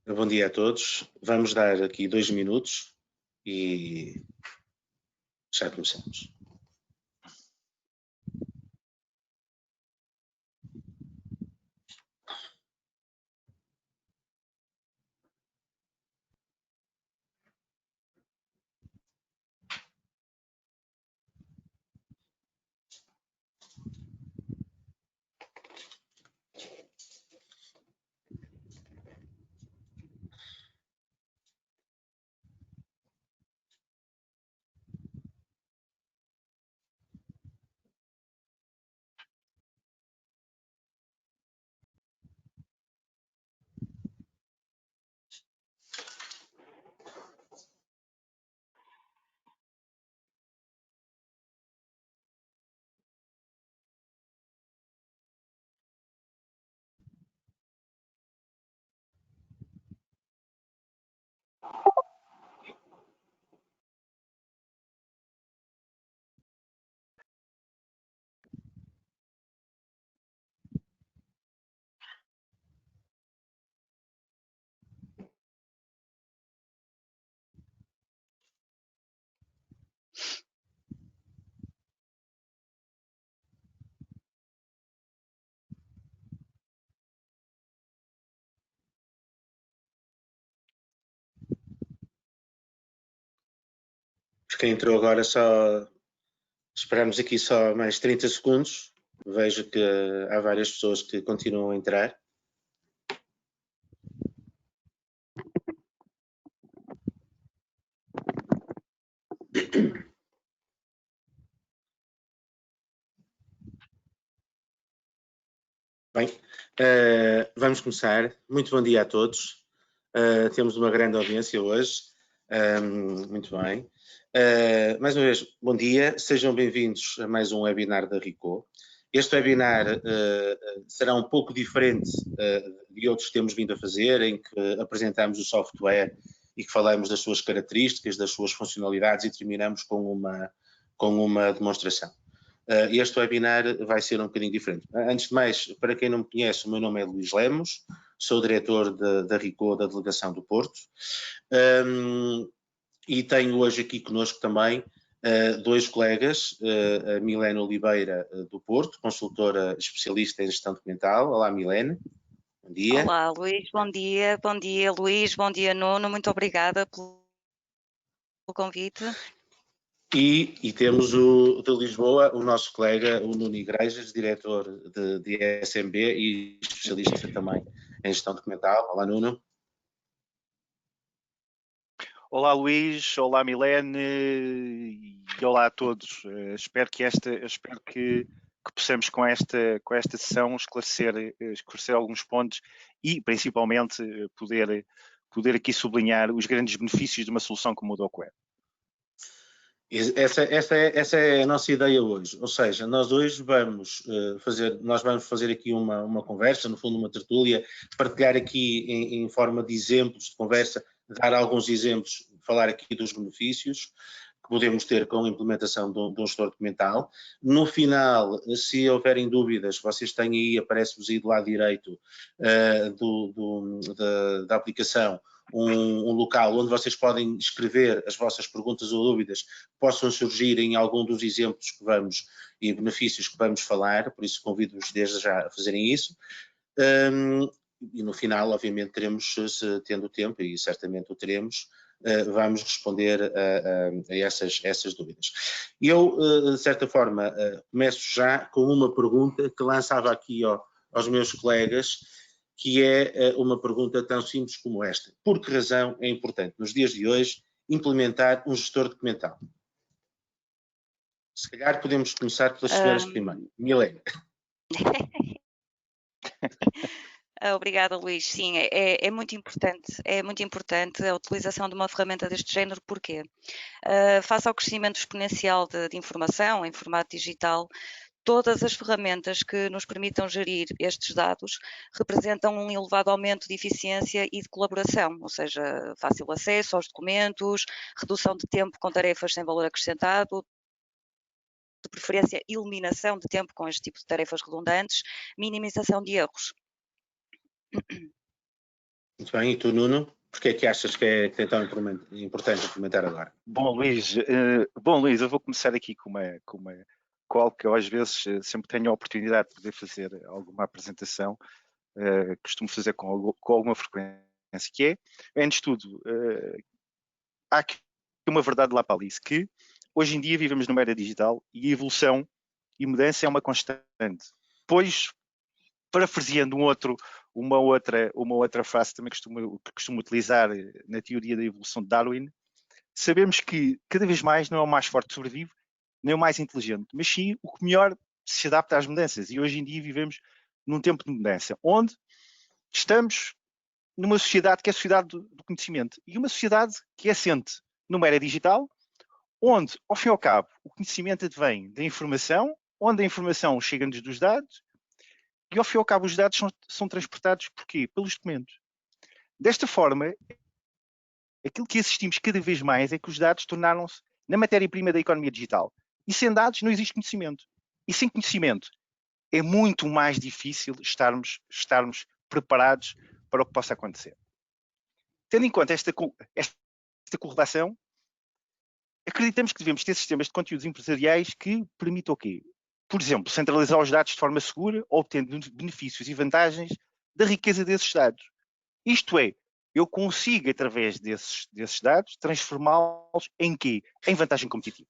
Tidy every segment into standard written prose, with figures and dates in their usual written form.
Bom dia a todos. Vamos dar aqui 2 minutos e já começamos. Quem entrou agora só esperamos aqui só mais 30 segundos. Vejo que há várias pessoas que continuam a entrar. Bem, vamos começar. Muito bom dia a todos. Temos uma grande audiência hoje. Muito bem. Mais uma vez, bom dia. Sejam bem-vindos a mais um webinar da RICO. Este webinar será um pouco diferente de outros que temos vindo a fazer, em que apresentamos o software e que falamos das suas características, das suas funcionalidades e terminamos com uma demonstração. Este webinar vai ser um bocadinho diferente. Antes de mais, para quem não me conhece, o meu nome é Luís Lemos, sou diretor da RICO, da Delegação do Porto, e tenho hoje aqui conosco também dois colegas, a Milene Oliveira do Porto, consultora especialista em gestão documental. Olá, Milene. Bom dia. Olá, Luís. Bom dia, Luís. Bom dia, Nuno. Muito obrigada pelo convite. E temos de Lisboa o nosso colega, o Nuno Igrejas, diretor de SMB e especialista também em gestão documental. Olá, Nuno. Olá, Luís. Olá, Milene. E olá a todos. Espero que possamos com esta sessão esclarecer alguns pontos e, principalmente, poder aqui sublinhar os grandes benefícios de uma solução como o DocWeb. Essa é a nossa ideia hoje, ou seja, nós hoje vamos fazer aqui uma conversa, no fundo uma tertúlia, partilhar aqui em forma de exemplos de conversa, dar alguns exemplos, falar aqui dos benefícios que podemos ter com a implementação de um gestor documental. No final, se houverem dúvidas, vocês têm aí, aparece-vos aí do lado direito da aplicação, um local onde vocês podem escrever as vossas perguntas ou dúvidas que possam surgir em algum dos exemplos que vamos e benefícios que vamos falar, por isso convido-vos desde já a fazerem isso. E no final, obviamente, teremos, tendo tempo, e certamente o teremos, vamos responder a essas dúvidas. Eu, de certa forma, começo já com uma pergunta que lançava aqui aos meus colegas, que é uma pergunta tão simples como esta. Por que razão é importante, nos dias de hoje, implementar um gestor documental? Se calhar podemos começar pelas senhoras primeiro. Milene. Obrigada, Luís. Sim, é muito importante a utilização de uma ferramenta deste género. Porquê? Face ao crescimento exponencial de informação em formato digital, todas as ferramentas que nos permitam gerir estes dados representam um elevado aumento de eficiência e de colaboração, ou seja, fácil acesso aos documentos, redução de tempo com tarefas sem valor acrescentado, de preferência eliminação de tempo com este tipo de tarefas redundantes, minimização de erros. Muito bem, e tu, Nuno? Porque é que achas que é tão importante implementar agora? Bom, Luís, eu vou começar aqui com algo que eu às vezes sempre tenho a oportunidade de poder fazer alguma apresentação, costumo fazer com alguma frequência, que é, antes de tudo, há aqui uma verdade lá para ali, que hoje em dia vivemos numa era digital e a evolução e mudança é uma constante. Pois, parafraseando uma outra frase também que costumo utilizar na teoria da evolução de Darwin, sabemos que cada vez mais não é o mais forte que sobrevive, nem o mais inteligente, mas sim o que melhor se adapta às mudanças. E hoje em dia vivemos num tempo de mudança, onde estamos numa sociedade que é a sociedade do conhecimento e uma sociedade que é assente numa era digital, onde, ao fim e ao cabo, o conhecimento advém da informação, onde a informação chega-nos dos dados, e ao fim e ao cabo os dados são transportados por quê? Pelos documentos. Desta forma, aquilo que assistimos cada vez mais é que os dados tornaram-se na matéria-prima da economia digital. E sem dados não existe conhecimento. E sem conhecimento é muito mais difícil estarmos preparados para o que possa acontecer. Tendo em conta esta correlação, acreditamos que devemos ter sistemas de conteúdos empresariais que permitam o quê? Por exemplo, centralizar os dados de forma segura, obtendo benefícios e vantagens da riqueza desses dados. Isto é, eu consigo, através desses dados, transformá-los em quê? Em vantagem competitiva.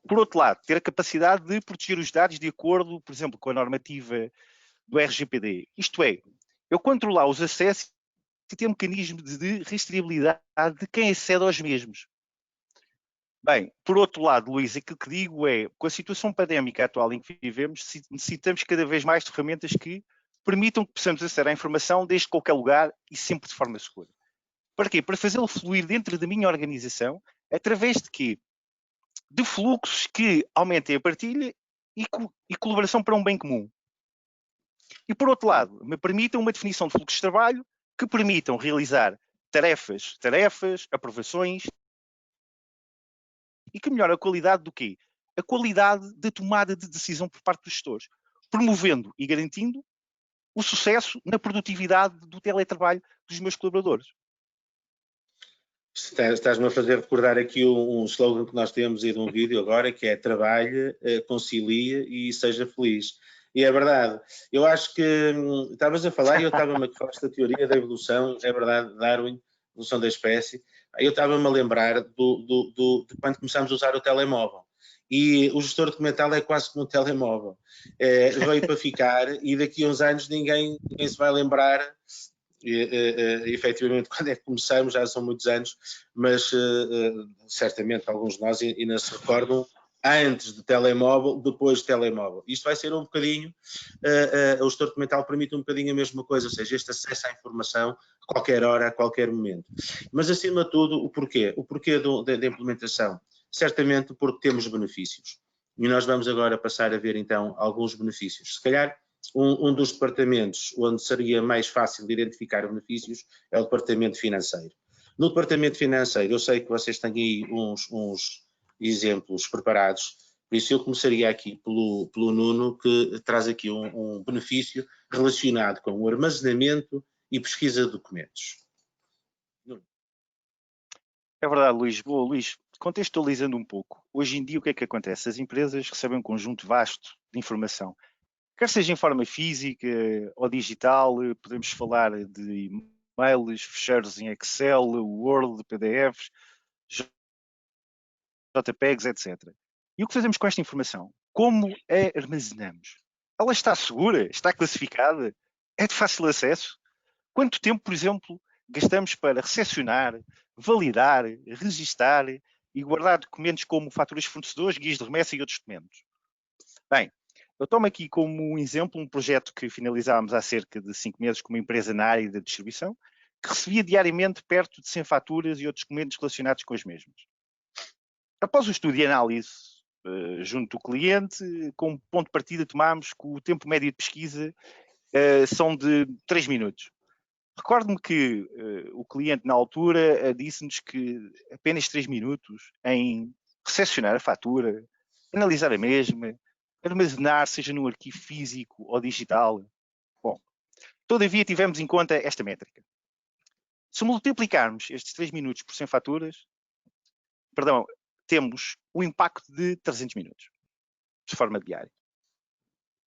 Por outro lado, ter a capacidade de proteger os dados de acordo, por exemplo, com a normativa do RGPD. Isto é, eu controlar os acessos e ter mecanismos de rastreabilidade de quem acede aos mesmos. Bem, por outro lado, Luís, aquilo que digo é, com a situação pandémica atual em que vivemos, necessitamos cada vez mais de ferramentas que permitam que possamos aceder à informação desde qualquer lugar e sempre de forma segura. Para quê? Para fazê-lo fluir dentro da minha organização, através de quê? De fluxos que aumentem a partilha e colaboração para um bem comum. E, por outro lado, me permitam uma definição de fluxos de trabalho que permitam realizar tarefas, aprovações, e que melhora a qualidade do quê? A qualidade da tomada de decisão por parte dos gestores, promovendo e garantindo o sucesso na produtividade do teletrabalho dos meus colaboradores. Estás-me a fazer recordar aqui um slogan que nós temos aí de um vídeo agora, que é trabalhe, concilie e seja feliz. E é verdade. Eu acho que estavas a falar e eu estava-me a falar da teoria da evolução, é verdade, Darwin, evolução da espécie. Eu estava-me a lembrar de quando começámos a usar o telemóvel. E o gestor documental é quase como um telemóvel. Veio para ficar e daqui a uns anos ninguém se vai lembrar. Efetivamente, quando é que começamos, já são muitos anos, mas certamente alguns de nós ainda se recordam antes de telemóvel, depois de telemóvel. Isto vai ser um bocadinho, o gestor documental permite um bocadinho a mesma coisa, ou seja, este acesso à informação a qualquer hora, a qualquer momento. Mas, acima de tudo, o porquê? O porquê da implementação? Certamente porque temos benefícios. E nós vamos agora passar a ver, então, alguns benefícios. Se calhar, um dos departamentos onde seria mais fácil de identificar benefícios é o departamento financeiro. No departamento financeiro, eu sei que vocês têm aí uns exemplos preparados, por isso eu começaria aqui pelo Nuno, que traz aqui um benefício relacionado com o armazenamento e pesquisa de documentos. É verdade, Luís. Boa, Luís, contextualizando um pouco, hoje em dia o que é que acontece? As empresas recebem um conjunto vasto de informação, quer seja em forma física ou digital, podemos falar de e-mails, ficheiros em Excel, Word, PDFs, JPEGs, etc. E o que fazemos com esta informação? Como a armazenamos? Ela está segura? Está classificada? É de fácil acesso? Quanto tempo, por exemplo, gastamos para recepcionar, validar, registar e guardar documentos como faturas de fornecedores, guias de remessa e outros documentos? Bem, eu tomo aqui como um exemplo um projeto que finalizámos há cerca de 5 meses com uma empresa na área da distribuição, que recebia diariamente perto de 100 faturas e outros documentos relacionados com as mesmas. Após o estudo e análise junto do cliente, como ponto de partida tomámos que o tempo médio de pesquisa são de 3 minutos. Recordo-me que o cliente na altura disse-nos que apenas 3 minutos em recepcionar a fatura, analisar a mesma, armazenar, seja num arquivo físico ou digital. Bom, todavia tivemos em conta esta métrica. Se multiplicarmos estes 3 minutos por 100 faturas, perdão, temos o impacto de 300 minutos, de forma diária.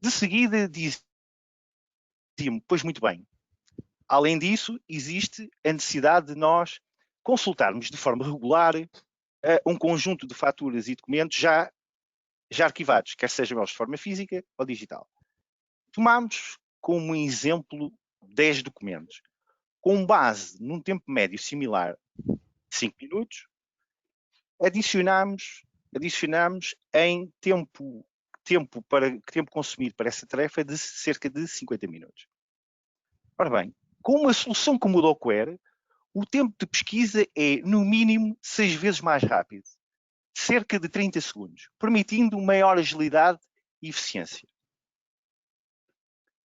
De seguida, dizia-me, pois muito bem, além disso, existe a necessidade de nós consultarmos de forma regular um conjunto de faturas e documentos já arquivados, quer sejam eles de forma física ou digital. Tomamos como exemplo 10 documentos. Com base num tempo médio similar de 5 minutos, adicionamos em tempo consumido para essa tarefa de cerca de 50 minutos. Ora bem, com uma solução como o Docware, o tempo de pesquisa é, no mínimo, 6 vezes mais rápido, cerca de 30 segundos, permitindo maior agilidade e eficiência.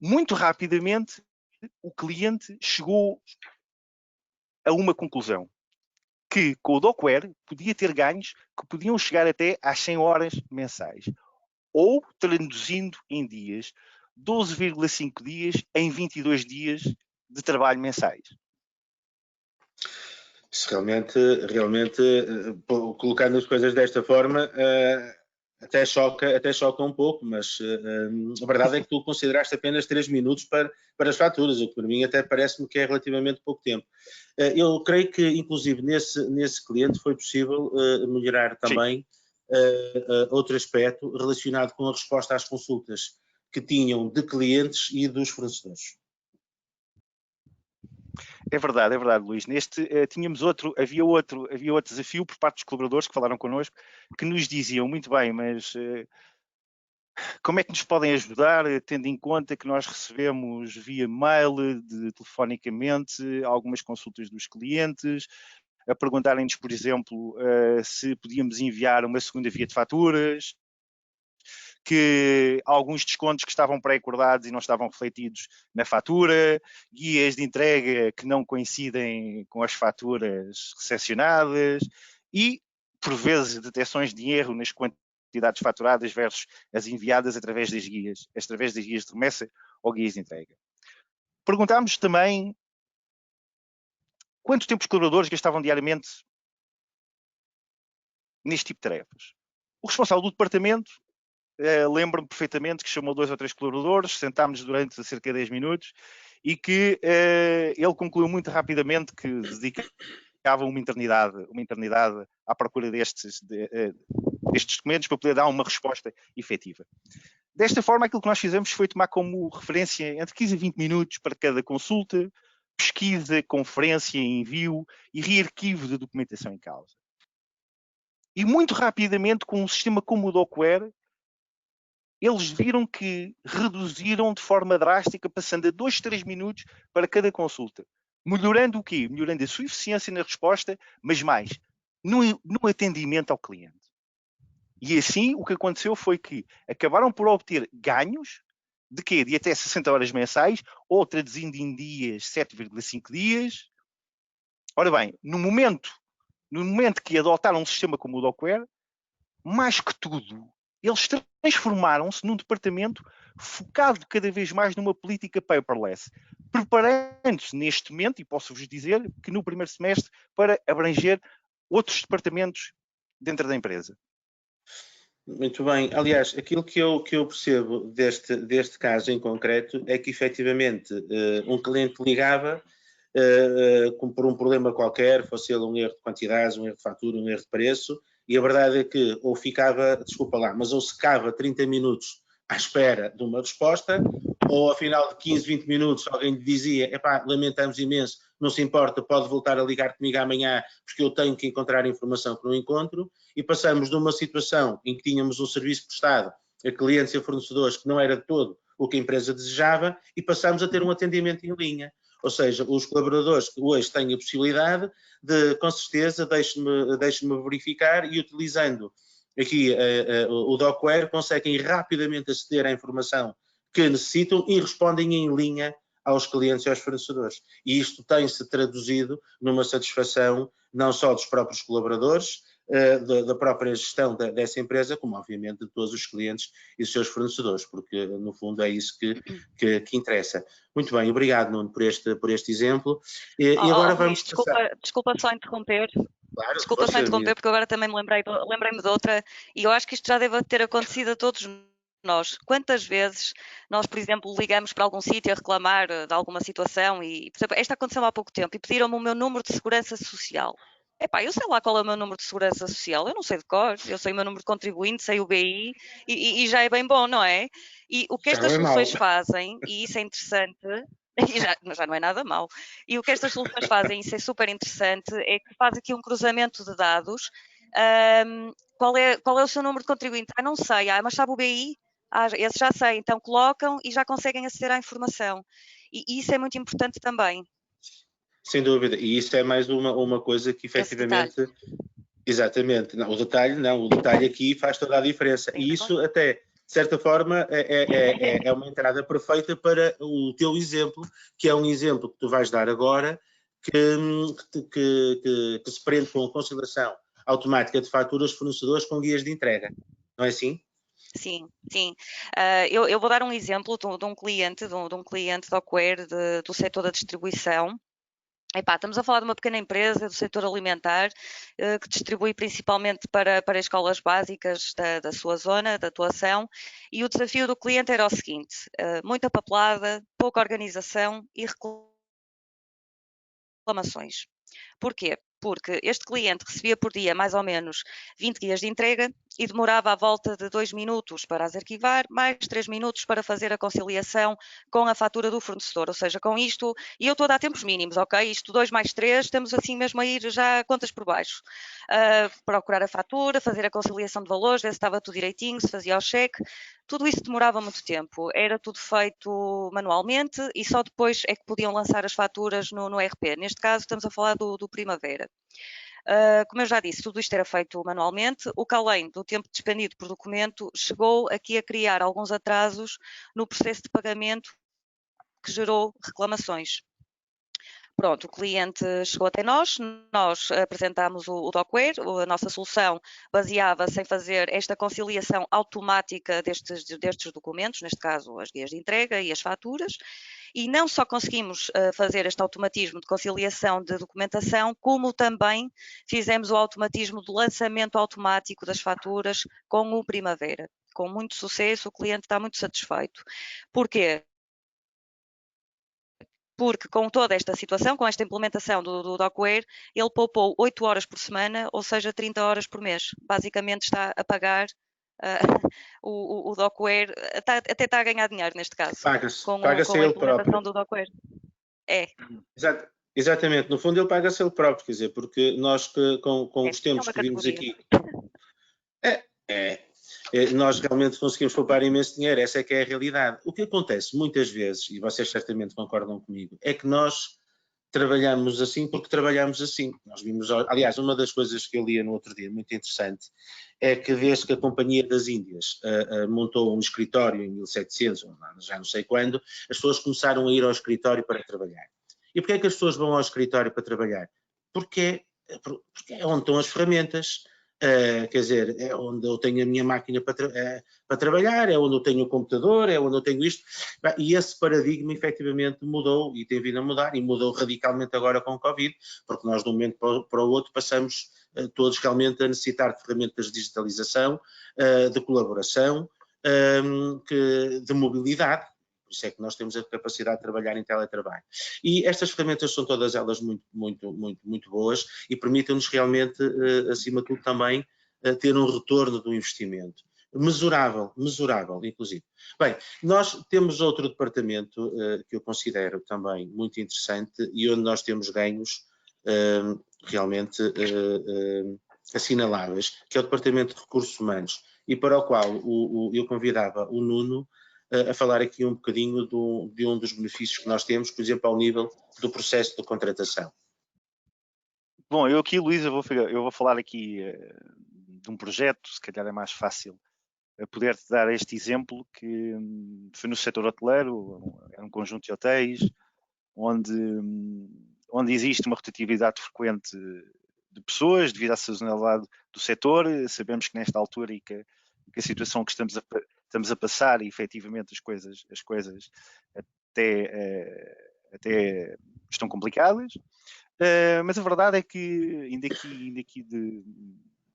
Muito rapidamente, o cliente chegou a uma conclusão, que com o Docware podia ter ganhos que podiam chegar até às 100 horas mensais, ou, traduzindo em dias, 12,5 dias em 22 dias de trabalho mensais. Isso realmente, colocando as coisas desta forma, até choca um pouco, mas a verdade é que tu consideraste apenas 3 minutos para as faturas, o que para mim até parece-me que é relativamente pouco tempo. Eu creio que, inclusive, nesse cliente foi possível melhorar também outro aspecto relacionado com a resposta às consultas que tinham de clientes e dos fornecedores. É verdade, Luís. Havia outro desafio por parte dos colaboradores que falaram connosco, que nos diziam, muito bem, mas como é que nos podem ajudar, tendo em conta que nós recebemos via mail, telefonicamente, algumas consultas dos clientes, a perguntarem-nos, por exemplo, se podíamos enviar uma segunda via de faturas, que alguns descontos que estavam pré-acordados e não estavam refletidos na fatura, guias de entrega que não coincidem com as faturas recepcionadas e, por vezes, detecções de erro nas quantidades faturadas versus as enviadas através das guias de remessa ou guias de entrega. Perguntámos também quanto tempo os colaboradores gastavam diariamente neste tipo de tarefas. O responsável do departamento lembro-me perfeitamente que chamou 2 ou 3 colaboradores, sentámos durante cerca de 10 minutos e que ele concluiu muito rapidamente que dedicava uma eternidade à procura destes documentos para poder dar uma resposta efetiva. Desta forma, aquilo que nós fizemos foi tomar como referência entre 15 e 20 minutos para cada consulta, pesquisa, conferência, envio e rearquivo da documentação em causa. E muito rapidamente, com um sistema como o Docware, eles viram que reduziram de forma drástica, passando a 2, 3 minutos para cada consulta. Melhorando o quê? Melhorando a sua eficiência na resposta, mas mais, no atendimento ao cliente. E assim, o que aconteceu foi que acabaram por obter ganhos de quê? De até 60 horas mensais, ou traduzindo em dias, 7,5 dias. Ora bem, no momento que adotaram um sistema como o Docware, mais que tudo, eles transformaram-se num departamento focado cada vez mais numa política paperless, preparando-se neste momento, e posso-vos dizer, que no primeiro semestre, para abranger outros departamentos dentro da empresa. Muito bem. Aliás, aquilo que eu percebo deste caso em concreto é que, efetivamente, um cliente ligava por um problema qualquer, fosse ele um erro de quantidades, um erro de fatura, um erro de preço, e a verdade é que ou secava 30 minutos à espera de uma resposta, ou ao final de 15, 20 minutos alguém lhe dizia, lamentamos imenso, não se importa, pode voltar a ligar comigo amanhã porque eu tenho que encontrar informação que não encontro, e passamos de uma situação em que tínhamos um serviço prestado a clientes e a fornecedores que não era de todo o que a empresa desejava, e passamos a ter um atendimento em linha. Ou seja, os colaboradores que hoje têm a possibilidade de, com certeza, deixe-me verificar, e utilizando aqui o Docware, conseguem rapidamente aceder à informação que necessitam e respondem em linha aos clientes e aos fornecedores. E isto tem-se traduzido numa satisfação não só dos próprios colaboradores, da própria gestão dessa empresa, como obviamente de todos os clientes e dos seus fornecedores, porque no fundo é isso que interessa. Muito bem, obrigado, Nuno, por este exemplo. E agora vamos Luís, passar... desculpa só interromper. Claro, Desculpa só interromper, porque agora também lembrei-me de outra, e eu acho que isto já deve ter acontecido a todos nós. Quantas vezes nós, por exemplo, ligamos para algum sítio a reclamar de alguma situação e, por exemplo, esta aconteceu há pouco tempo e pediram-me o meu número de segurança social. Epá, eu sei lá qual é o meu número de segurança social, eu não sei de cor, eu sei o meu número de contribuinte, sei o BI e já é bem bom, não é? E o que estas soluções fazem, e isso é interessante, e já não é nada mau. E o que estas soluções fazem, isso é super interessante, é que faz aqui um cruzamento de dados. Qual é o seu número de contribuinte? Não sei, mas sabe o BI? Esse já sei, então colocam e já conseguem aceder à informação. E isso é muito importante também. Sem dúvida, e isso é mais uma coisa que efetivamente... Exatamente, o detalhe aqui faz toda a diferença. E isso até, de certa forma, é uma entrada perfeita para o teu exemplo, que é um exemplo que tu vais dar agora, que se prende com a conciliação automática de faturas fornecedores com guias de entrega. Não é assim? Sim, sim. Eu vou dar um exemplo de um cliente, de um cliente da Ocware do setor da distribuição. Epá, estamos a falar de uma pequena empresa do setor alimentar que distribui principalmente para escolas básicas da sua zona de atuação, e o desafio do cliente era o seguinte: muita papelada, pouca organização e reclamações. Porquê? Porque este cliente recebia por dia mais ou menos 20 guias de entrega e demorava à volta de 2 minutos para as arquivar, mais 3 minutos para fazer a conciliação com a fatura do fornecedor. Ou seja, com isto, e eu estou a dar tempos mínimos, ok? Isto 2 mais 3, estamos assim mesmo a ir já contas por baixo. Procurar a fatura, fazer a conciliação de valores, ver se estava tudo direitinho, se fazia o cheque. Tudo isso demorava muito tempo. Era tudo feito manualmente e só depois é que podiam lançar as faturas no ERP. Neste caso, estamos a falar do Primavera. Como eu já disse, tudo isto era feito manualmente, o que além do tempo despendido por documento, chegou aqui a criar alguns atrasos no processo de pagamento que gerou reclamações. Pronto, o cliente chegou até nós apresentámos o Docware, a nossa solução baseava-se em fazer esta conciliação automática destes documentos, neste caso as guias de entrega e as faturas, e não só conseguimos fazer este automatismo de conciliação de documentação, como também fizemos o automatismo de lançamento automático das faturas com o Primavera. Com muito sucesso, o cliente está muito satisfeito. Porquê? Porque com toda esta situação, com esta implementação do Docware, ele poupou 8 horas por semana, ou seja, 30 horas por mês. Basicamente está a pagar o Docware, até está a ganhar dinheiro neste caso. Paga-se com a ele próprio. Do Docware. É. Exatamente, no fundo ele paga-se ele próprio, quer dizer, porque nós com os tempos que vimos aqui... Nós realmente conseguimos poupar imenso dinheiro, essa é que é a realidade. O que acontece muitas vezes, e vocês certamente concordam comigo, é que nós trabalhamos assim porque trabalhamos assim. Nós vimos, aliás, uma das coisas que eu lia no outro dia, muito interessante, é que desde que a Companhia das Índias montou um escritório em 1700, já não sei quando, as pessoas começaram a ir ao escritório para trabalhar. E porquê é que as pessoas vão ao escritório para trabalhar? Porque é onde estão as ferramentas. Quer dizer, é onde eu tenho a minha máquina para trabalhar, é onde eu tenho o computador, é onde eu tenho isto. E esse paradigma efetivamente mudou e tem vindo a mudar, e mudou radicalmente agora com o Covid, porque nós de um momento para o outro passamos todos realmente a necessitar de ferramentas de digitalização, de colaboração, de mobilidade. Por isso é que nós temos a capacidade de trabalhar em teletrabalho. E estas ferramentas são todas elas muito boas e permitem-nos realmente, acima de tudo, também ter um retorno do investimento. Mesurável, inclusive. Bem, nós temos outro departamento que eu considero também muito interessante e onde nós temos ganhos realmente assinaláveis, que é o Departamento de Recursos Humanos, e para o qual eu convidava o Nuno a falar aqui um bocadinho de um dos benefícios que nós temos, por exemplo, ao nível do processo de contratação. Bom, eu aqui, Luís, eu vou falar aqui de um projeto, se calhar é mais fácil poder-te dar este exemplo, que foi no setor hoteleiro, é um conjunto de hotéis, onde existe uma rotatividade frequente de pessoas devido à sazonalidade setor. Sabemos que nesta altura e que a situação que estamos a passar, e efetivamente as coisas até estão complicadas, mas a verdade é que, ainda aqui de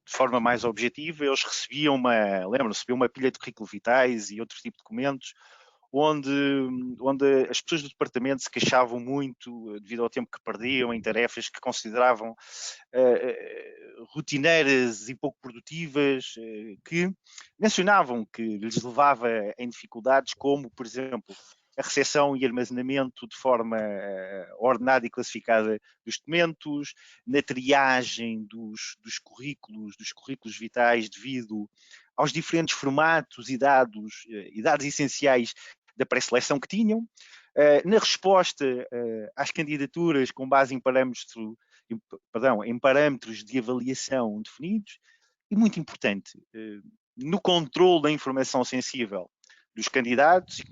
forma mais objetiva, eles recebiam uma pilha de currículo vitais e outro tipo de documentos, onde as pessoas do departamento se queixavam muito devido ao tempo que perdiam em tarefas que consideravam rotineiras e pouco produtivas, que mencionavam que lhes levava em dificuldades como, por exemplo, a recepção e armazenamento de forma ordenada e classificada dos documentos, na triagem dos currículos vitais devido aos diferentes formatos e dados essenciais da pré-seleção que tinham, na resposta às candidaturas com base em parâmetros de avaliação definidos, e muito importante, no controle da informação sensível dos candidatos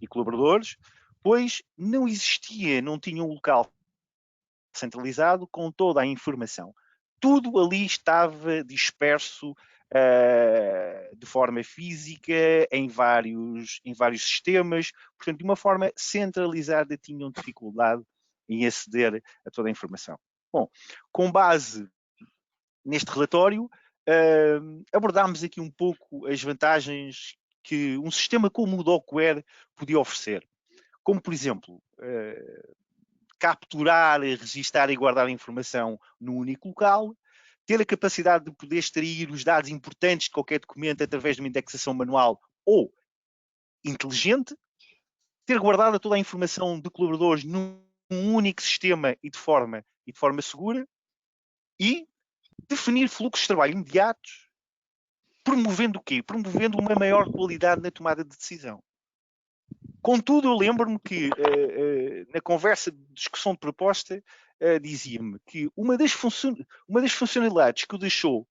e colaboradores, pois não tinha um local centralizado com toda a informação. Tudo ali estava disperso de forma física em vários sistemas, portanto, de uma forma centralizada, tinham dificuldade em aceder a toda a informação. Bom, com base neste relatório, abordámos aqui um pouco as vantagens que um sistema como o Docware podia oferecer, como, por exemplo, capturar, registar e guardar a informação num único local, ter a capacidade de poder extrair os dados importantes de qualquer documento através de uma indexação manual ou inteligente, ter guardado toda a informação de colaboradores num único sistema e de forma segura, e definir fluxos de trabalho imediatos, promovendo o quê? Promovendo uma maior qualidade na tomada de decisão. Contudo, eu lembro-me que na conversa de discussão de proposta dizia-me que uma das funcionalidades que o deixou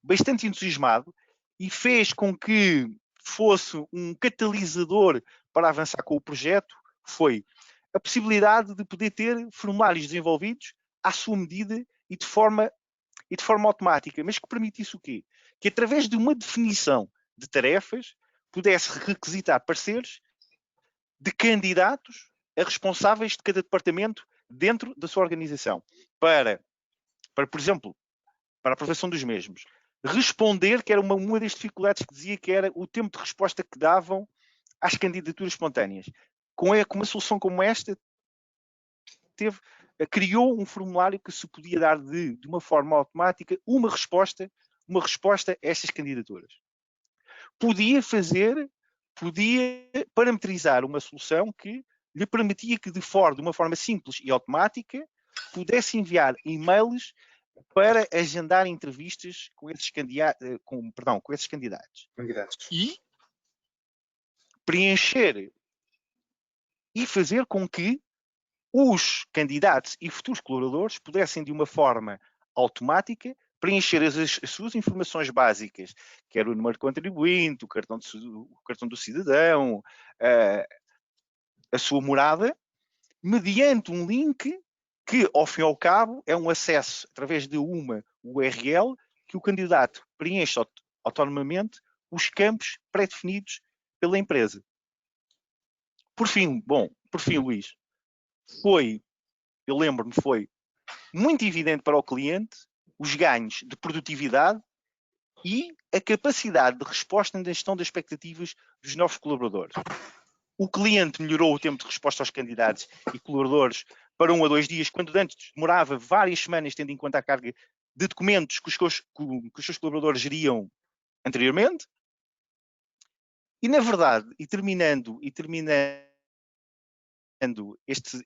bastante entusiasmado e fez com que fosse um catalisador para avançar com o projeto foi a possibilidade de poder ter formulários desenvolvidos à sua medida e de forma automática, mas que permitisse o quê? Que através de uma definição de tarefas pudesse requisitar pareceres de candidatos a responsáveis de cada departamento dentro da sua organização, para por exemplo, para a aprovação dos mesmos. Responder, que era uma das dificuldades que dizia, que era o tempo de resposta que davam às candidaturas espontâneas. Com uma solução como esta, criou um formulário que se podia dar de uma forma automática uma resposta a estas candidaturas. Podia parametrizar uma solução que lhe permitia que, de uma forma simples e automática, pudesse enviar e-mails para agendar entrevistas com esses candidatos. E preencher e fazer com que os candidatos e futuros colaboradores pudessem, de uma forma automática, preencher as suas informações básicas, quer o número de contribuinte, o cartão do cidadão, a sua morada, mediante um link que, ao fim e ao cabo, é um acesso através de uma URL que o candidato preenche autonomamente os campos pré-definidos pela empresa. Por fim, Luís, eu lembro-me, foi muito evidente para o cliente os ganhos de produtividade e a capacidade de resposta na gestão das expectativas dos novos colaboradores. O cliente melhorou o tempo de resposta aos candidatos e colaboradores para 1 a 2 dias, quando antes demorava várias semanas, tendo em conta a carga de documentos que os seus colaboradores geriam anteriormente. E, na verdade, terminando este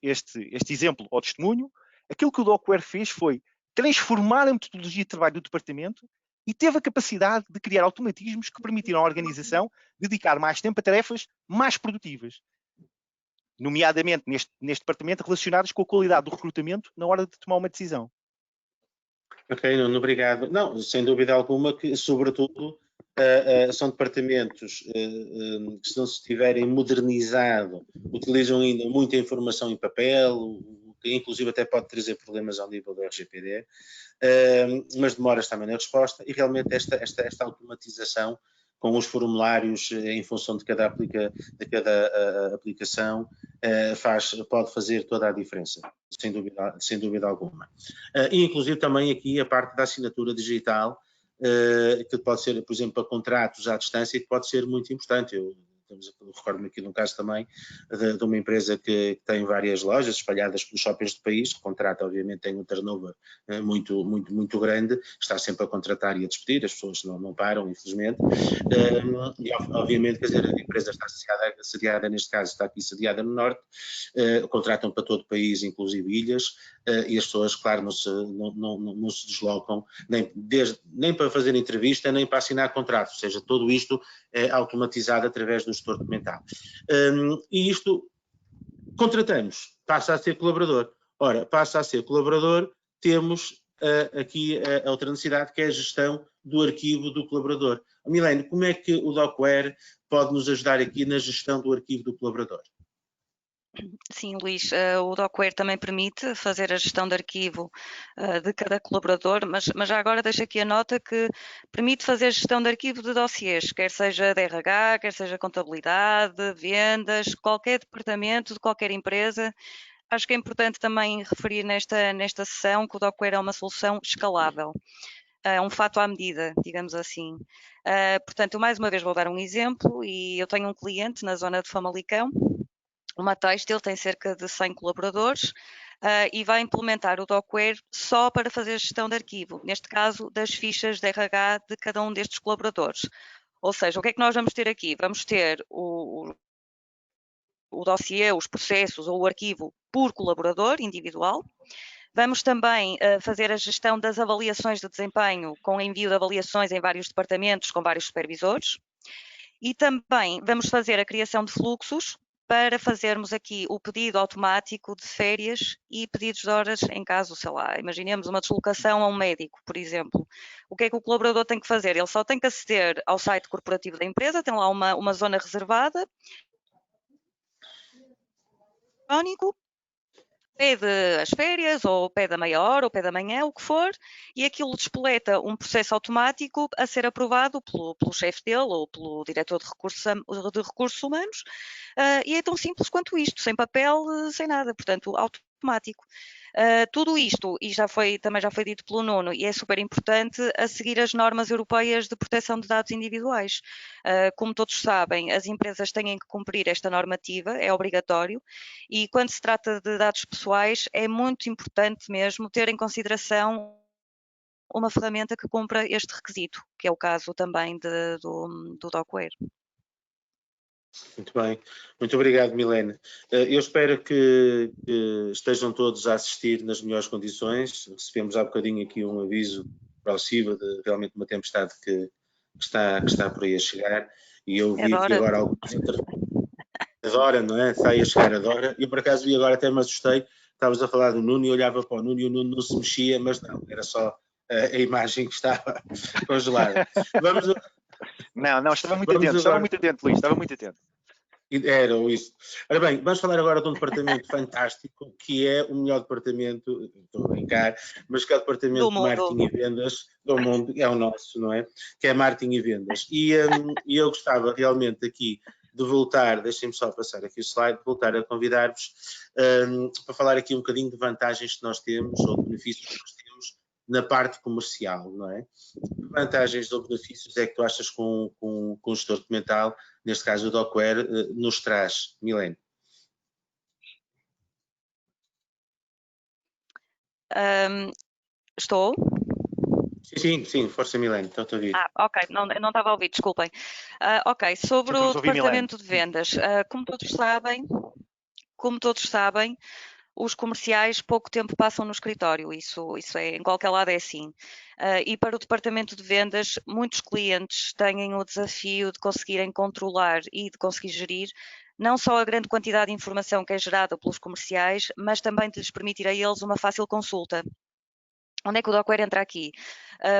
exemplo ao testemunho, aquilo que o Docware fez foi transformar a metodologia de trabalho do departamento e teve a capacidade de criar automatismos que permitiram à organização dedicar mais tempo a tarefas mais produtivas, nomeadamente neste departamento, relacionadas com a qualidade do recrutamento na hora de tomar uma decisão. Ok, Nuno, obrigado. Não, sem dúvida alguma que, sobretudo, são departamentos que, se não se tiverem modernizado, utilizam ainda muita informação em papel, que inclusive até pode trazer problemas ao nível do RGPD, mas demoras também na resposta, e realmente esta automatização com os formulários em função de cada aplicação pode fazer toda a diferença, sem dúvida alguma. E inclusive também aqui a parte da assinatura digital, que pode ser, por exemplo, para contratos à distância, que pode ser muito importante. Eu recordo-me aqui de um caso também de uma empresa que tem várias lojas espalhadas pelos shoppings do país, que contrata, obviamente, tem um turnover muito grande, está sempre a contratar e a despedir, as pessoas não param, infelizmente, e obviamente, quer dizer, a empresa está sediada, neste caso está aqui sediada no Norte, contratam para todo o país, inclusive ilhas, e as pessoas, claro, não se deslocam, nem para fazer entrevista, nem para assinar contrato, ou seja, tudo isto é automatizado através do gestor documental. E isto, contratamos, passa a ser colaborador. Ora, passa a ser colaborador, temos aqui a outra necessidade, que é a gestão do arquivo do colaborador. Milene, como é que o Docware pode nos ajudar aqui na gestão do arquivo do colaborador? Sim, Luís, o Docware também permite fazer a gestão de arquivo de cada colaborador, mas já agora deixo aqui a nota que permite fazer a gestão de arquivo de dossiês, quer seja de RH, quer seja contabilidade, vendas, qualquer departamento de qualquer empresa. Acho que é importante também referir nesta sessão que o Docware é uma solução escalável. É um fato à medida, digamos assim. Portanto, mais uma vez vou dar um exemplo, e eu tenho um cliente na zona de Famalicão. Uma têxtil tem cerca de 100 colaboradores e vai implementar o Docware só para fazer a gestão de arquivo, neste caso das fichas de RH de cada um destes colaboradores. Ou seja, o que é que nós vamos ter aqui? Vamos ter o dossiê, os processos ou o arquivo por colaborador individual. Vamos também fazer a gestão das avaliações de desempenho, com envio de avaliações em vários departamentos, com vários supervisores. E também vamos fazer a criação de fluxos para fazermos aqui o pedido automático de férias e pedidos de horas em caso, sei lá, imaginemos uma deslocação a um médico, por exemplo. O que é que o colaborador tem que fazer? Ele só tem que aceder ao site corporativo da empresa, tem lá uma zona reservada, pede as férias, ou pede a meia hora, ou pede amanhã, o que for, e aquilo despoleta um processo automático a ser aprovado pelo chefe dele ou pelo diretor de recursos humanos, e é tão simples quanto isto, sem papel, sem nada, portanto, automático. Tudo isto, e também já foi dito pelo Nuno, e é super importante, a seguir as normas europeias de proteção de dados individuais. Como todos sabem, as empresas têm que cumprir esta normativa, é obrigatório, e quando se trata de dados pessoais, é muito importante mesmo ter em consideração uma ferramenta que cumpra este requisito, que é o caso também do Docware. Muito bem, muito obrigado, Milene. Eu espero que estejam todos a assistir nas melhores condições. Recebemos há bocadinho aqui um aviso expressivo de realmente uma tempestade que está por aí a chegar, e eu vi aqui agora algumas Dora, não é? Está aí a chegar a Dora, e por acaso vi agora, até me assustei, estavas a falar do Nuno e olhava para o Nuno e o Nuno não se mexia, mas não, era só a imagem que estava congelada. Não, estava muito atento, Luís, estava muito atento. Era isso. Ora bem, vamos falar agora de um departamento fantástico, que é o melhor departamento, estou a brincar, mas que é o departamento de marketing e vendas do mundo, é o nosso, não é? Que é marketing e vendas. E eu gostava realmente aqui de voltar, deixem-me só passar aqui o slide, de voltar a convidar-vos para falar aqui um bocadinho de vantagens que nós temos, ou de benefícios que nós temos na parte comercial, não é? Que vantagens ou benefícios é que tu achas com o gestor documental, neste caso o Docware, nos traz, Milene? Estou? Sim, força, Milene, estou a ouvir. Ok, não estava a ouvir, desculpem. Ok, sobre o departamento de vendas, como todos sabem, os comerciais pouco tempo passam no escritório, isso é, em qualquer lado é assim. E para o departamento de vendas, muitos clientes têm o desafio de conseguirem controlar e de conseguir gerir não só a grande quantidade de informação que é gerada pelos comerciais, mas também de lhes permitir a eles uma fácil consulta. Onde é que o Docware entra aqui?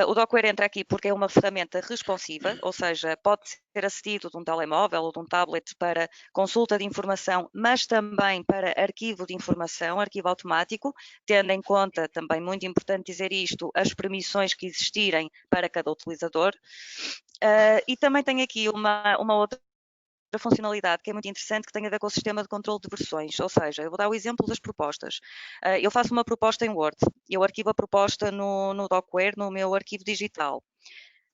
O Docware entra aqui porque é uma ferramenta responsiva, ou seja, pode ser acedido de um telemóvel ou de um tablet para consulta de informação, mas também para arquivo de informação, arquivo automático, tendo em conta, também muito importante dizer isto, as permissões que existirem para cada utilizador. E também tem aqui uma outra funcionalidade que é muito interessante, que tem a ver com o sistema de controle de versões, ou seja, eu vou dar o exemplo das propostas. Eu faço uma proposta em Word, eu arquivo a proposta no Docware, no meu arquivo digital.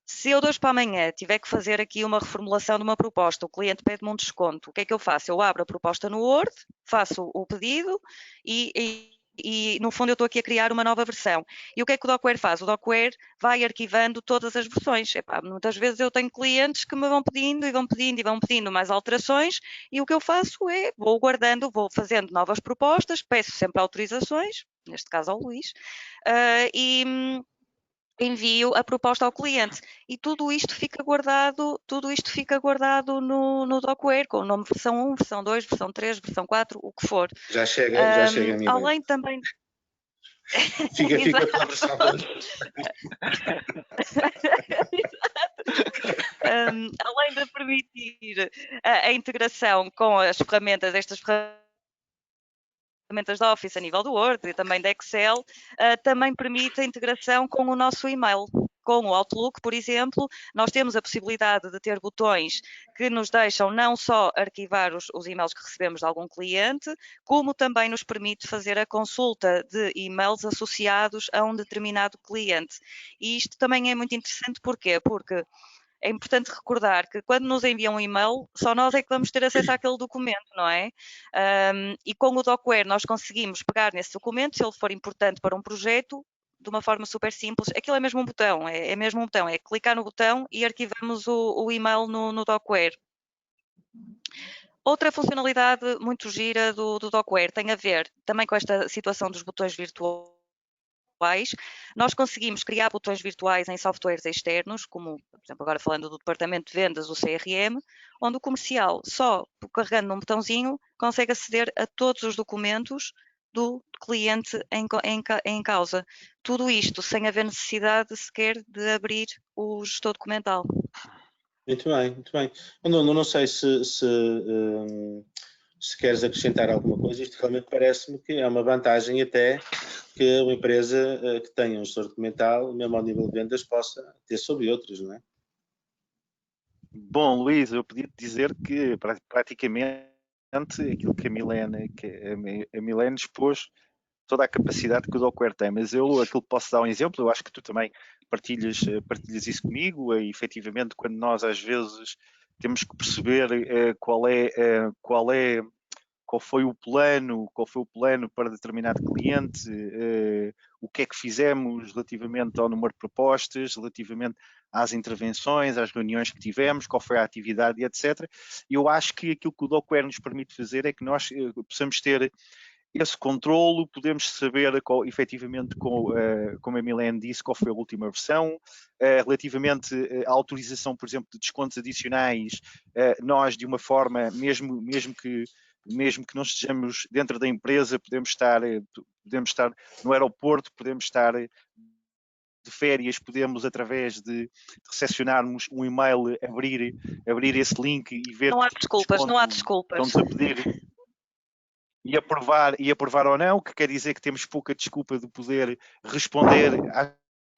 Se eu de hoje para amanhã tiver que fazer aqui uma reformulação de uma proposta, o cliente pede-me um desconto, o que é que eu faço? Eu abro a proposta no Word, faço o pedido e no fundo eu estou aqui a criar uma nova versão. E o que é que o Docware faz? O Docware vai arquivando todas as versões. Muitas vezes eu tenho clientes que me vão pedindo e vão pedindo e vão pedindo mais alterações e o que eu faço é, vou guardando, vou fazendo novas propostas, peço sempre autorizações, neste caso ao Luís, e envio a proposta ao cliente e tudo isto fica guardado no Docware, com o nome versão 1, versão 2, versão 3, versão 4, o que for. Já chega a minha além também... Fica com a versão 2. Além de permitir a integração com as ferramentas, estas ferramentas de Office a nível do Word e também da Excel, também permite a integração com o nosso e-mail. Com o Outlook, por exemplo, nós temos a possibilidade de ter botões que nos deixam não só arquivar os e-mails que recebemos de algum cliente, como também nos permite fazer a consulta de e-mails associados a um determinado cliente. E isto também é muito interessante, porquê? Porque é importante recordar que quando nos enviam um e-mail, só nós é que vamos ter acesso àquele documento, não é? E com o Docware nós conseguimos pegar nesse documento, se ele for importante para um projeto, de uma forma super simples. Aquilo é mesmo um botão, é mesmo um botão, é clicar no botão e arquivamos o e-mail no Docware. Outra funcionalidade muito gira do Docware tem a ver também com esta situação dos botões virtuais. Nós conseguimos criar botões virtuais em softwares externos, como, por exemplo, agora falando do departamento de vendas, o CRM, onde o comercial, só carregando num botãozinho, consegue aceder a todos os documentos do cliente em causa. Tudo isto sem haver necessidade sequer de abrir o gestor documental. Muito bem, muito bem. Não sei se queres acrescentar alguma coisa. Isto realmente parece-me que é uma vantagem até que uma empresa que tenha um gestor documental, mesmo ao nível de vendas, possa ter sobre outros, não é? Bom, Luís, eu podia dizer que praticamente aquilo que a Milene expôs, toda a capacidade que o Docware tem, mas aquilo que posso dar um exemplo, eu acho que tu também partilhas isso comigo, efetivamente quando nós às vezes temos que perceber qual foi o plano para determinado cliente, o que é que fizemos relativamente ao número de propostas, relativamente às intervenções, às reuniões que tivemos, qual foi a atividade, etc. Eu acho que aquilo que o Docware nos permite fazer é que nós possamos ter esse controlo, podemos saber efetivamente, como a Milene disse, qual foi a última versão. Relativamente à autorização, por exemplo, de descontos adicionais, nós de uma forma, mesmo que não estejamos dentro da empresa, podemos estar no aeroporto, podemos estar de férias, podemos, através de recepcionarmos um e-mail, abrir esse link e ver... Não há desculpas. Estão-nos a pedir... E aprovar ou não, que quer dizer que temos pouca desculpa de poder responder às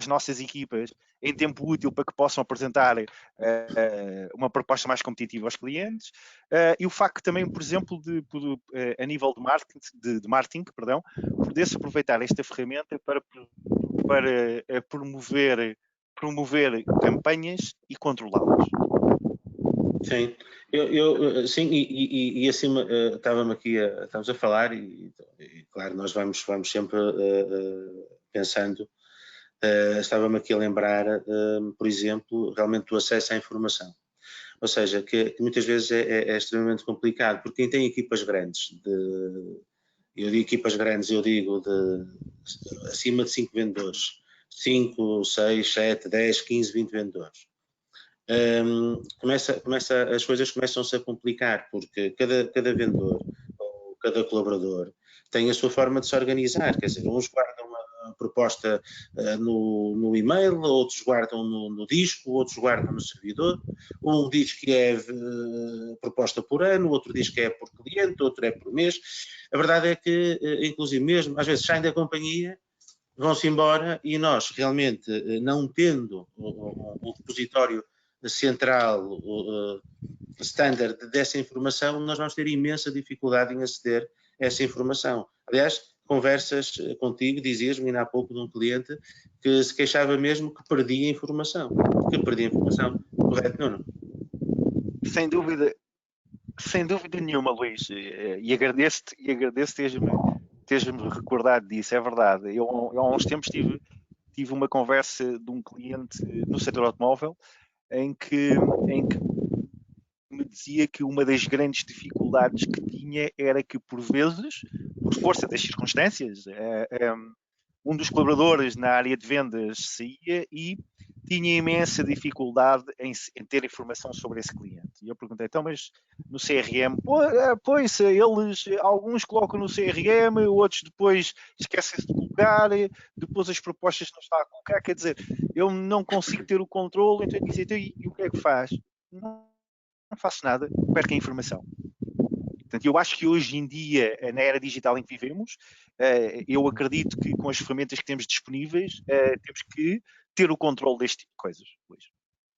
nossas equipas em tempo útil para que possam apresentar uma proposta mais competitiva aos clientes. E o facto também, por exemplo, a nível de marketing, poder-se aproveitar esta ferramenta para promover campanhas e controlá-las. Sim, sim, e acima estamos a falar e claro, nós vamos sempre pensando, estava-me aqui a lembrar, por exemplo, realmente do acesso à informação. Ou seja, que muitas vezes é extremamente complicado, porque quem tem equipas grandes, eu digo equipas grandes, acima de 5 vendedores, 5, 6, 7, 10, 15, 20 vendedores. As coisas começam-se a complicar, porque cada vendedor ou cada colaborador tem a sua forma de se organizar, quer dizer, uns guardam proposta no e-mail, outros guardam no disco, outros guardam no servidor. Um diz que é proposta por ano, outro diz que é por cliente, outro é por mês. A verdade é que, inclusive mesmo, às vezes saem da companhia, vão-se embora e nós realmente, não tendo um repositório central standard dessa informação, nós vamos ter imensa dificuldade em aceder a essa informação. Aliás, conversas contigo, dizias-me ainda há pouco de um cliente que se queixava mesmo que perdia informação. Correto, Nuno? Sem dúvida nenhuma, Luís, e agradeço-te teres-me recordado disso, é verdade. Eu há uns tempos tive uma conversa de um cliente no setor automóvel em que me dizia que uma das grandes dificuldades que tinha era que, por vezes, por força das circunstâncias, um dos colaboradores na área de vendas saía e tinha imensa dificuldade em ter informação sobre esse cliente. E eu perguntei, então, mas no CRM, pois, alguns colocam no CRM, outros depois esquecem-se de colocar, depois as propostas não estão a colocar, quer dizer, eu não consigo ter o controle, então eu disse, então, e o que é que faz? Não faço nada, perco a informação. Portanto, eu acho que hoje em dia, na era digital em que vivemos, eu acredito que com as ferramentas que temos disponíveis, temos que ter o controle deste tipo de coisas.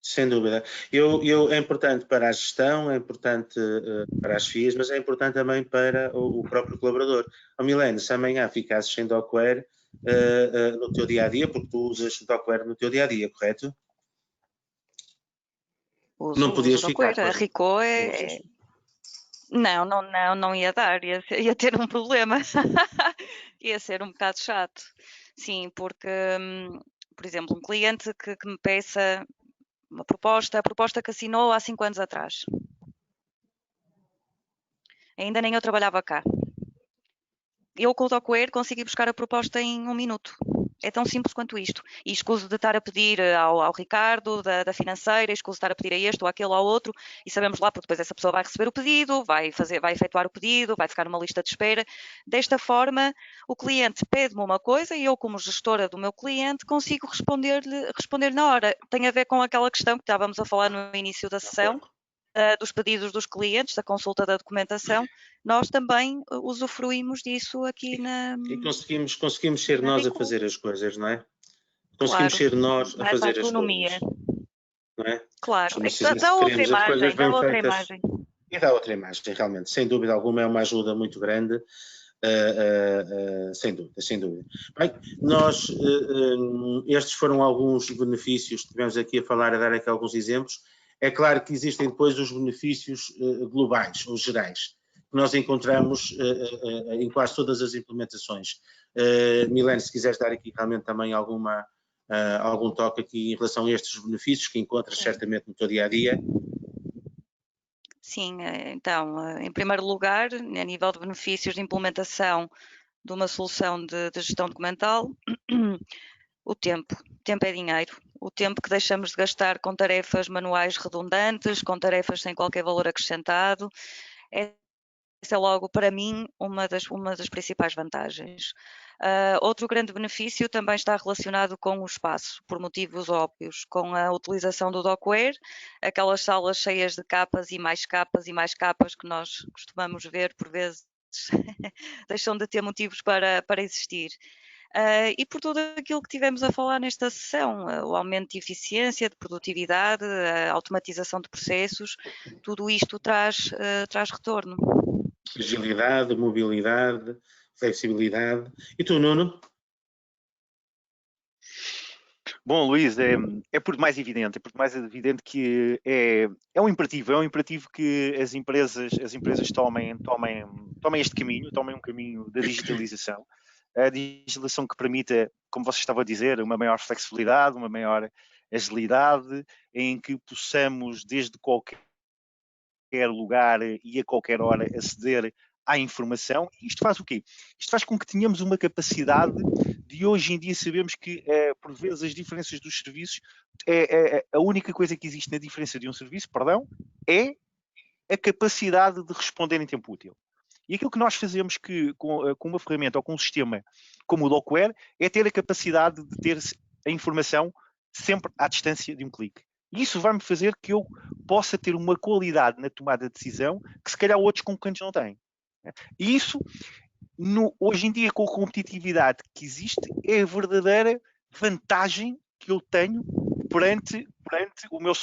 Sem dúvida. É importante para a gestão, é importante para as FIAs, mas é importante também para o próprio colaborador. Milene, se amanhã ficasses sem Docware no teu dia-a-dia, porque tu usas Docware no teu dia-a-dia, correto? Não podias ficar. A Ricoh Não ia dar, ia ter um problema. Ia ser um bocado chato. Sim, porque, por exemplo, um cliente que me peça uma proposta, a proposta que assinou há 5 anos atrás. Ainda nem eu trabalhava cá. Eu com o Docware consigo ir buscar a proposta em 1 minuto. É tão simples quanto isto. E escuso de estar a pedir ao Ricardo, da financeira, escuso de estar a pedir a este ou àquele ou ao outro, e sabemos lá, porque depois essa pessoa vai receber o pedido, vai efetuar o pedido, vai ficar numa lista de espera. Desta forma, o cliente pede-me uma coisa e eu, como gestora do meu cliente, consigo responder na hora. Tem a ver com aquela questão que estávamos a falar no início da sessão, dos pedidos dos clientes, da consulta da documentação. Nós também usufruímos disso aqui na... E conseguimos ser nós a fazer as coisas, não é? Conseguimos Claro, ser nós a fazer as coisas. Não é? Claro, dá outra imagem, dá outra imagem. E dá outra imagem, realmente. Sem dúvida alguma, é uma ajuda muito grande. Sem dúvida. Bem, estes foram alguns benefícios que tivemos aqui a falar, a dar aqui alguns exemplos. É claro que existem depois os benefícios globais, os gerais, que nós encontramos em quase todas as implementações. Milene, se quiseres dar aqui realmente também algum toque aqui em relação a estes benefícios que encontras certamente no teu dia-a-dia. Sim, então, em primeiro lugar, a nível de benefícios de implementação de uma solução de gestão documental, o tempo é dinheiro. O tempo que deixamos de gastar com tarefas manuais redundantes, com tarefas sem qualquer valor acrescentado, essa é logo, para mim, uma das principais vantagens. Outro grande benefício também está relacionado com o espaço, por motivos óbvios, com a utilização do Docware, aquelas salas cheias de capas e mais capas que nós costumamos ver por vezes, deixam de ter motivos para existir. E por tudo aquilo que tivemos a falar nesta sessão, o aumento de eficiência, de produtividade, a automatização de processos, tudo isto traz retorno. Agilidade, mobilidade, flexibilidade. E tu, Nuno? Bom, Luís, é por mais evidente que é um imperativo que as empresas tomem este caminho, tomem um caminho da digitalização. A digitalização que permita, como vocês estavam a dizer, uma maior flexibilidade, uma maior agilidade, em que possamos, desde qualquer lugar e a qualquer hora, aceder à informação. E isto faz o quê? Isto faz com que tenhamos uma capacidade de hoje em dia sabemos que, por vezes, as diferenças dos serviços, a única coisa que existe na diferença de um serviço, é a capacidade de responder em tempo útil. E aquilo que nós fazemos com uma ferramenta ou com um sistema como o Dockware é ter a capacidade de ter a informação sempre à distância de um clique. E isso vai-me fazer que eu possa ter uma qualidade na tomada de decisão que se calhar outros concorrentes não têm. E isso, hoje em dia, com a competitividade que existe, é a verdadeira vantagem que eu tenho perante o meu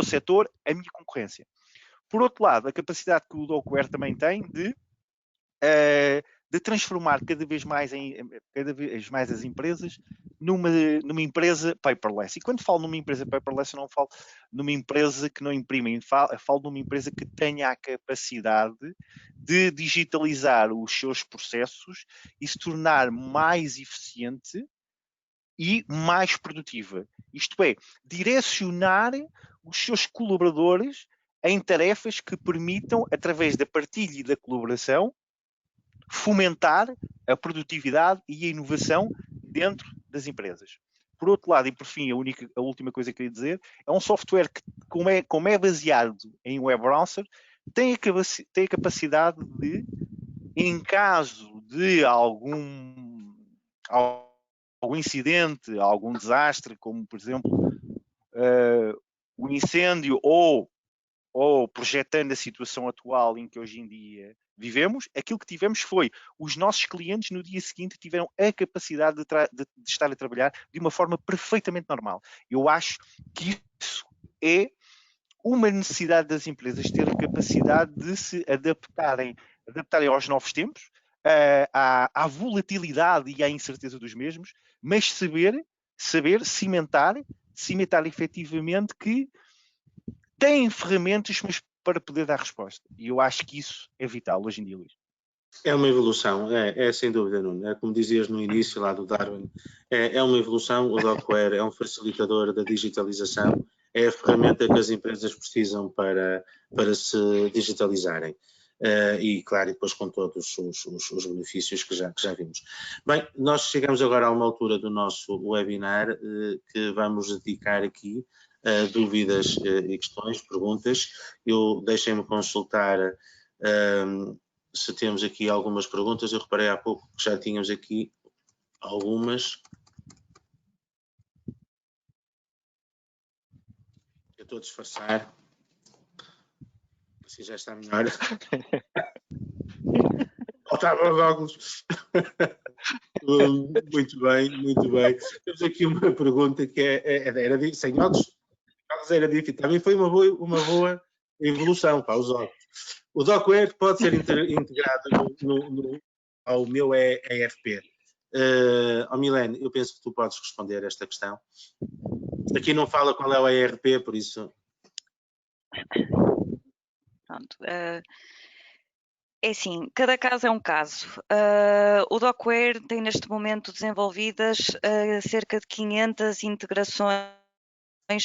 setor, a minha concorrência. Por outro lado, a capacidade que o Dockware também tem de transformar cada vez mais as empresas numa empresa paperless. E quando falo numa empresa paperless, eu não falo numa empresa que não imprime, falo numa empresa que tenha a capacidade de digitalizar os seus processos e se tornar mais eficiente e mais produtiva. Isto é, direcionar os seus colaboradores em tarefas que permitam, através da partilha e da colaboração, fomentar a produtividade e a inovação dentro das empresas. Por outro lado, e por fim, a última coisa que queria dizer, é um software que, como é baseado em web browser, tem a capacidade de, em caso de algum incidente, algum desastre, como por exemplo o incêndio ou projetando a situação atual em que hoje em dia vivemos, aquilo que tivemos foi os nossos clientes no dia seguinte tiveram a capacidade de estar a trabalhar de uma forma perfeitamente normal. Eu acho que isso é uma necessidade das empresas ter a capacidade de se adaptarem aos novos tempos, à volatilidade e à incerteza dos mesmos, mas saber cimentar efetivamente que têm ferramentas mas para poder dar resposta. E eu acho que isso é vital hoje em dia, Luís. É uma evolução, é sem dúvida, Nuno. É como dizias no início lá do Darwin, é uma evolução. O Dockware é um facilitador da digitalização, é a ferramenta que as empresas precisam para se digitalizarem. E claro, depois com todos os benefícios que já vimos. Bem, nós chegamos agora a uma altura do nosso webinar que vamos dedicar aqui a dúvidas e questões, perguntas. Deixem-me consultar se temos aqui algumas perguntas. Eu reparei há pouco que já tínhamos aqui algumas. Eu estou a disfarçar. Assim já está melhor. Faltavam os óculos. Muito bem, muito bem. Temos aqui uma pergunta que era sem óculos. Era difícil. Também foi uma boa evolução para os óculos. O Dockware pode ser integrado ao meu ERP. Milene, eu penso que tu podes responder esta questão. Aqui não fala qual é o ERP, por isso. Pronto. É assim, cada caso é um caso. O Dockware tem neste momento desenvolvidas cerca de 500 integrações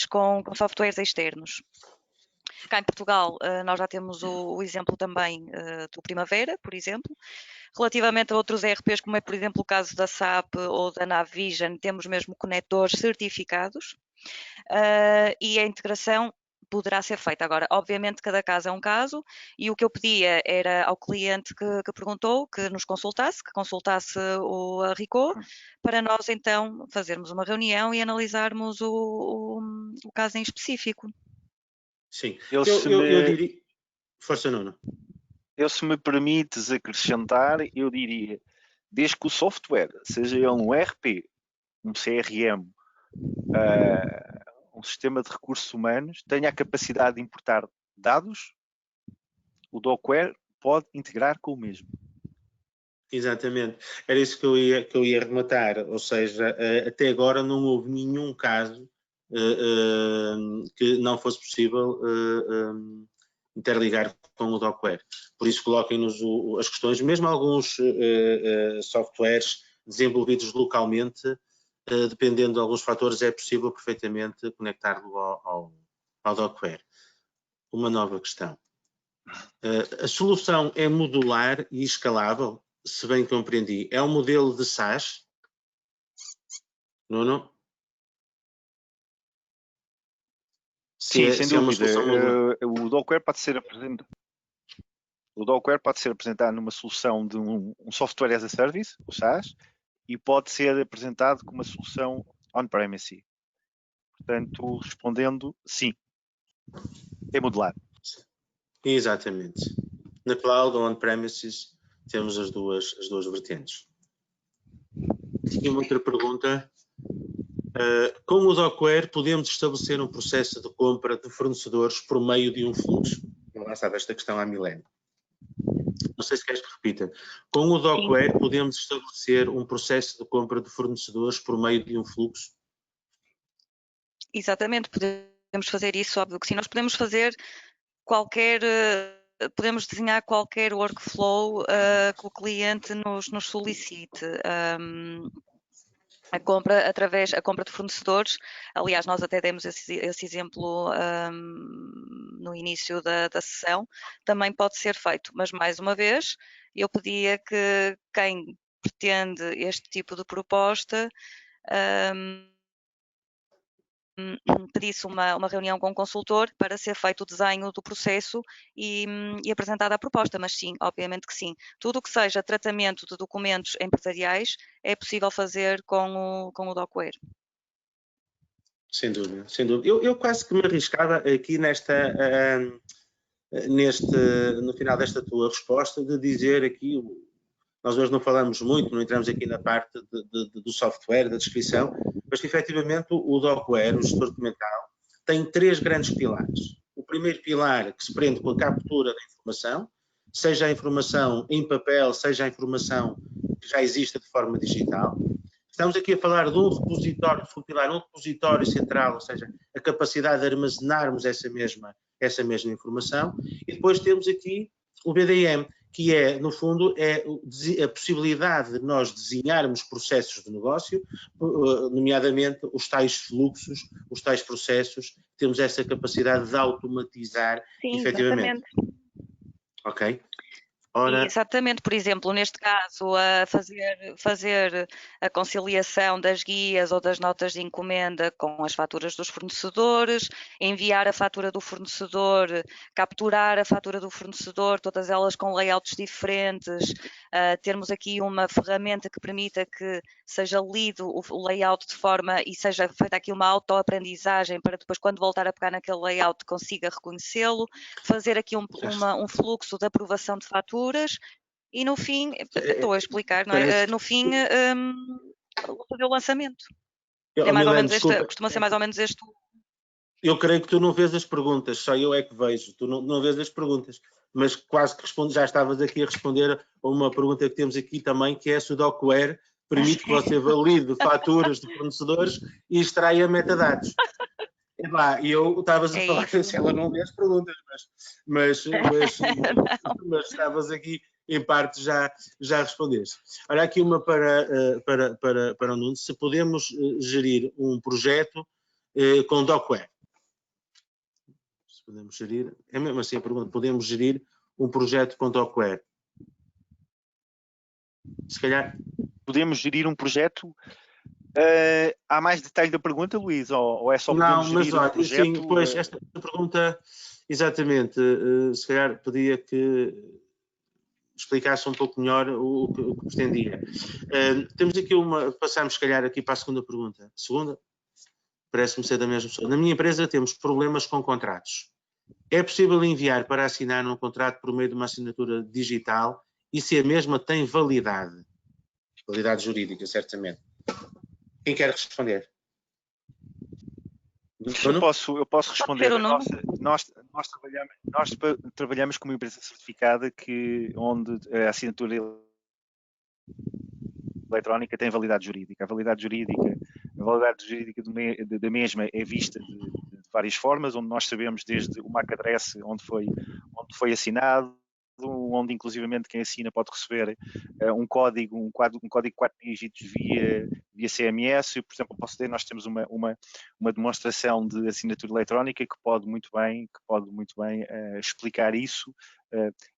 com softwares externos. Cá em Portugal, nós já temos o exemplo também do Primavera, por exemplo. Relativamente a outros ERPs, como é, por exemplo, o caso da SAP ou da Navision, temos mesmo conectores certificados e a integração poderá ser feita. Agora, obviamente, cada caso é um caso e o que eu pedia era ao cliente que perguntou, que nos consultasse, que consultasse a RICO, para nós então fazermos uma reunião e analisarmos o caso em específico. Sim, eu diria... Força, Nuno. Se me permites acrescentar, eu diria, desde que o software, seja ele um ERP, um CRM, um sistema de recursos humanos, tenha a capacidade de importar dados, o Dockware pode integrar com o mesmo. Exatamente, era isso que eu ia rematar, ou seja, até agora não houve nenhum caso que não fosse possível interligar com o Dockware. Por isso coloquem-nos as questões, mesmo alguns softwares desenvolvidos localmente, dependendo de alguns fatores, é possível perfeitamente conectá-lo ao Dockware. Uma nova questão. A solução é modular e escalável? Se bem compreendi, é um modelo de SaaS? Nuno? Sim, sem dúvida. O Dockware pode ser apresentado. O Docware pode ser apresentado numa solução de um Software as a Service, o SaaS, e pode ser apresentado como uma solução on-premise. Portanto, respondendo, sim, é modular. Exatamente. Na cloud ou on-premises temos as duas vertentes. Tinha uma outra pergunta. Com o Docware podemos estabelecer um processo de compra de fornecedores por meio de um fluxo? Eu lançava esta questão há milénio. Não sei se queres que repita. Com o Docware podemos estabelecer um processo de compra de fornecedores por meio de um fluxo? Exatamente, podemos fazer isso, óbvio que sim. Nós podemos fazer podemos desenhar qualquer workflow que o cliente nos solicite. A compra de fornecedores, aliás, nós até demos esse exemplo no início da sessão, também pode ser feito, mas mais uma vez, eu pedia que quem pretende este tipo de proposta pedisse uma reunião com o consultor para ser feito o desenho do processo e apresentada a proposta, mas sim, obviamente que sim. Tudo o que seja tratamento de documentos empresariais é possível fazer com o Docware. Sem dúvida, sem dúvida. Eu quase que me arriscava aqui no final desta tua resposta de dizer aqui, nós hoje não falamos muito, não entramos aqui na parte do software, da descrição, mas que efetivamente o Docware, o gestor documental, tem 3 grandes pilares. O primeiro pilar que se prende com a captura da informação, seja a informação em papel, seja a informação que já exista de forma digital. Estamos aqui a falar de um repositório, de um pilar, um repositório central, ou seja, a capacidade de armazenarmos essa mesma informação. E depois temos aqui o BDM, que é, no fundo, a possibilidade de nós desenharmos processos de negócio, nomeadamente os tais fluxos, os tais processos, temos essa capacidade de automatizar. Sim, efetivamente. Exatamente. Ok. Ora... Exatamente, por exemplo, neste caso, a fazer a conciliação das guias ou das notas de encomenda com as faturas dos fornecedores, enviar a fatura do fornecedor, capturar a fatura do fornecedor, todas elas com layouts diferentes, termos aqui uma ferramenta que permita que seja lido o layout de forma e seja feita aqui uma autoaprendizagem para depois, quando voltar a pegar naquele layout, consiga reconhecê-lo, fazer aqui um fluxo de aprovação de faturas e no fim, estou a explicar, não é? No fim, fazer o lançamento. Mais ou menos costuma ser mais ou menos este. Eu creio que tu não vês as perguntas, só eu é que vejo, tu não vês as perguntas, mas quase que já estavas aqui a responder a uma pergunta que temos aqui também, que é se o Docware permite que você valide faturas de fornecedores e extraia metadados. E eu estavas a falar se ela não vê as perguntas, mas estavas aqui em parte já respondeste. Olha aqui uma para o Nuno, se podemos gerir um projeto com Docware. Se podemos gerir, é mesmo assim a pergunta, podemos gerir um projeto com Docware? Se calhar. Podemos gerir um projeto? Há mais detalhe da pergunta, Luís? Ou é só podemos gerir um projeto? Sim, pois esta pergunta, exatamente, se calhar pedia que explicasse um pouco melhor o que pretendia. Temos aqui passamos se calhar aqui para a segunda pergunta. Segunda? Parece-me ser da mesma pessoa. Na minha empresa temos problemas com contratos. É possível enviar para assinar um contrato por meio de uma assinatura digital e se a mesma tem validade? Validade jurídica, certamente. Quem quer responder? Eu posso responder. Nós trabalhamos com uma empresa certificada onde a assinatura eletrónica tem validade jurídica. A validade jurídica da mesma é vista de várias formas, onde nós sabemos desde o MAC address onde foi assinado, onde inclusivamente quem assina pode receber um código de 4 dígitos via CMS. Por exemplo, posso dizer, nós temos uma demonstração de assinatura eletrónica que pode muito bem explicar isso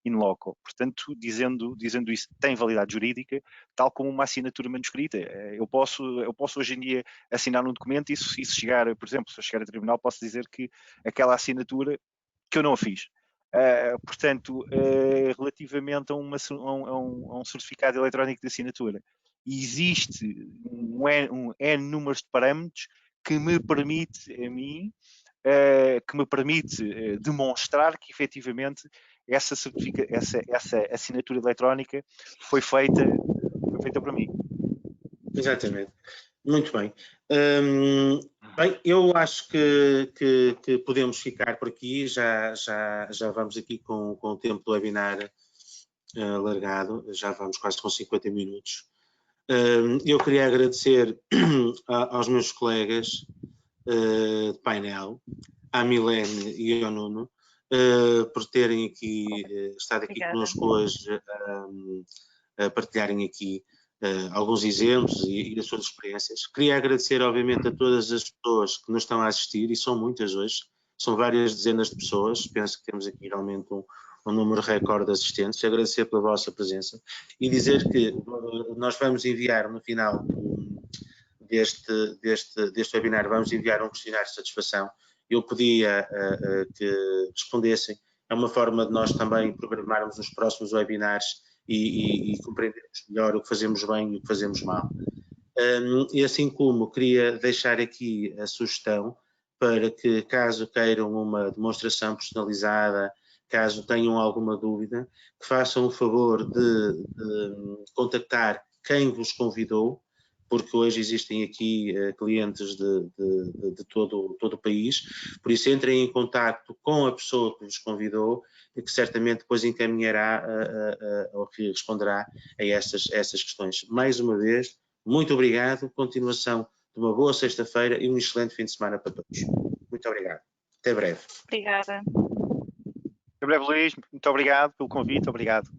in loco. Portanto, dizendo isso, tem validade jurídica, tal como uma assinatura manuscrita. Eu posso hoje em dia assinar um documento e se chegar, por exemplo, se eu chegar a tribunal, posso dizer que aquela assinatura que eu não a fiz. Portanto, relativamente a um certificado eletrónico de assinatura, existe um N número de parâmetros que me permite a mim, demonstrar que efetivamente essa assinatura eletrónica foi feita para mim. Exatamente. Muito bem. Bem, eu acho que podemos ficar por aqui. Já vamos aqui com o tempo do webinar alargado. Já vamos quase com 50 minutos. Eu queria agradecer aos meus colegas de painel, à Milene e ao Nuno, por terem aqui estado aqui connosco hoje a partilharem aqui alguns exemplos e as suas experiências. Queria agradecer, obviamente, a todas as pessoas que nos estão a assistir, e são muitas hoje, são várias dezenas de pessoas, penso que temos aqui realmente um número recorde de assistentes. Agradecer pela vossa presença e dizer que nós vamos enviar no final deste webinar, vamos enviar um questionário de satisfação. Eu pedia que respondessem. É uma forma de nós também programarmos os próximos webinars e compreendermos melhor o que fazemos bem e o que fazemos mal. E assim como queria deixar aqui a sugestão para que, caso queiram uma demonstração personalizada, caso tenham alguma dúvida, que façam o favor de contactar quem vos convidou, porque hoje existem aqui clientes de todo o país, por isso entrem em contacto com a pessoa que vos convidou e que certamente depois encaminhará ou que responderá a essas questões. Mais uma vez, muito obrigado, continuação de uma boa sexta-feira e um excelente fim de semana para todos. Muito obrigado. Até breve. Obrigada. Até breve, Luís. Muito obrigado pelo convite. Obrigado.